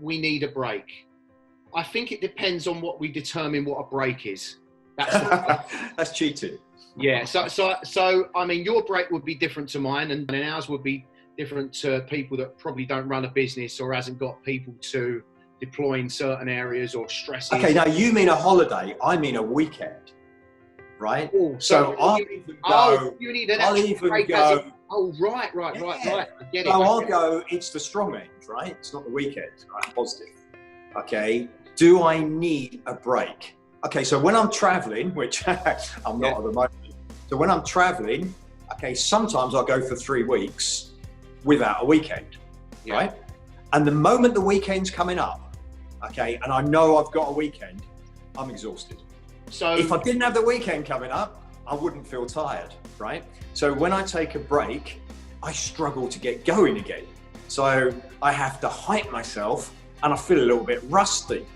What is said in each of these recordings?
we need a break. I think it depends on what we determine what a break is. That's cheating. Yeah. So I mean, your break would be different to mine, and ours would be different to people that probably don't run a business or hasn't got people to deploy in certain areas or stresses. Okay, now you mean a holiday. I mean a weekend, right? Oh, so I'll even go. You need an actual break. Right. I get it. So I'll go. It's the strong end, right? It's not the weekend, right? I'm positive. Okay. Do I need a break? Okay, so when I'm traveling, which I'm not at the moment, so when I'm traveling, okay, sometimes I'll go for 3 weeks without a weekend, right? And the moment the weekend's coming up, okay, and I know I've got a weekend, I'm exhausted. So if I didn't have the weekend coming up, I wouldn't feel tired, right? So when I take a break, I struggle to get going again. So I have to hype myself and I feel a little bit rusty.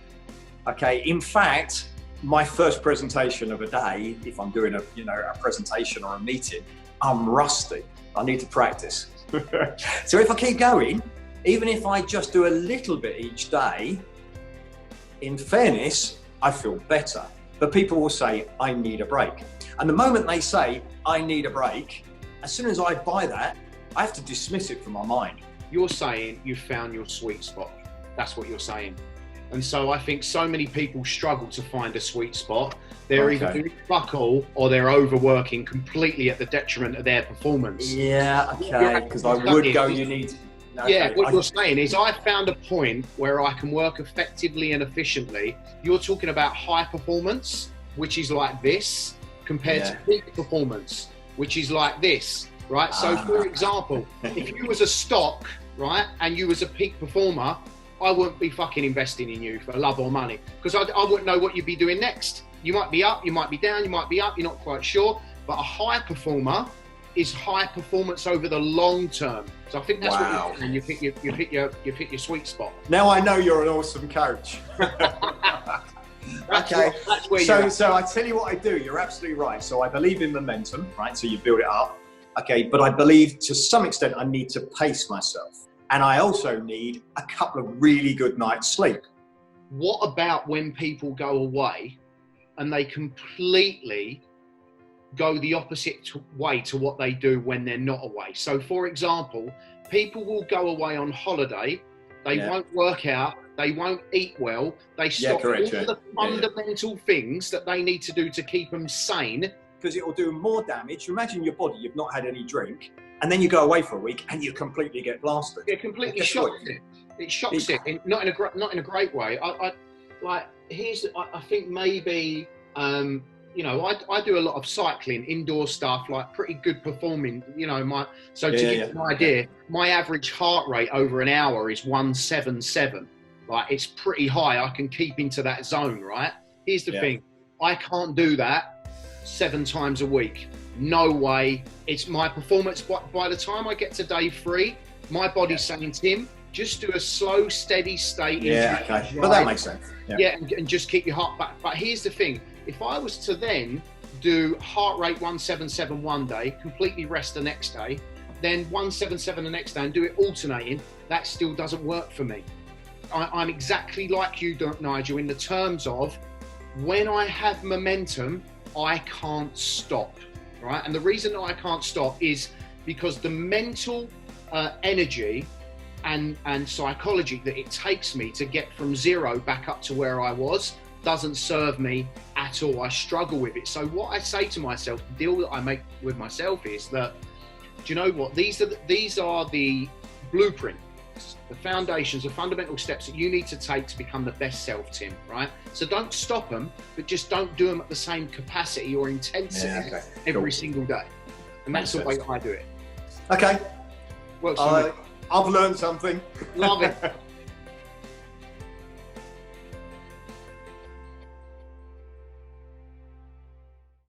Okay, in fact, my first presentation of a day, if I'm doing a presentation or a meeting, I'm rusty. I need to practice. So if I keep going, even if I just do a little bit each day, in fairness, I feel better. But people will say, I need a break. And the moment they say, I need a break, as soon as I buy that, I have to dismiss it from my mind. You're saying you've found your sweet spot. That's what you're saying. And so I think so many people struggle to find a sweet spot. They're either doing fuck all or they're overworking completely at the detriment of their performance. Yeah, okay, because I would go, you need... Okay, yeah, what you're saying is I found a point where I can work effectively and efficiently. You're talking about high performance, which is like this, compared to peak performance, which is like this, right? So for example, if you was a stock, right, and you was a peak performer, I wouldn't be fucking investing in you for love or money, because I wouldn't know what you'd be doing next. You might be up, you might be down, you might be up, you're not quite sure. But a high performer is high performance over the long term. So I think that's what you're saying. You've hit your sweet spot. Now I know you're an awesome coach. Okay, so I tell you what I do. You're absolutely right. So I believe in momentum, right? So you build it up. Okay, but I believe to some extent I need to pace myself. And I also need a couple of really good nights sleep. What about when people go away and they completely go the opposite way to what they do when they're not away? So for example, people will go away on holiday, they won't work out, they won't eat well, they stop all the fundamental things that they need to do to keep them sane. Because it will do more damage. Imagine your body, you've not had any drink, and then you go away for a week and you completely get blasted. It completely shocks it. It shocks it, not in a great way. I think maybe, I do a lot of cycling, indoor stuff, like pretty good performing, to give you an idea, my average heart rate over an hour is 177. Like, it's pretty high. I can keep into that zone, right? Here's the thing. I can't do that 7 times a week. No way. It's my performance. By the time I get to day 3, my body's saying, Tim, just do a slow, steady state. But that makes sense. And just keep your heart back. But here's the thing. If I was to then do heart rate 177 one day, completely rest the next day, then 177 the next day and do it alternating, that still doesn't work for me. I'm exactly like you, Nigel, in the terms of when I have momentum, I can't stop, right? And the reason I can't stop is because the mental energy and psychology that it takes me to get from 0 back up to where I was doesn't serve me at all. I struggle with it. So what I say to myself, the deal that I make with myself is that, do you know what? These are the blueprint, the foundations, the fundamental steps that you need to take to become the best self, Tim, right? So don't stop them, but just don't do them at the same capacity or intensity every single day. And that's the way I do it. Okay. Works I've learned something. Love it.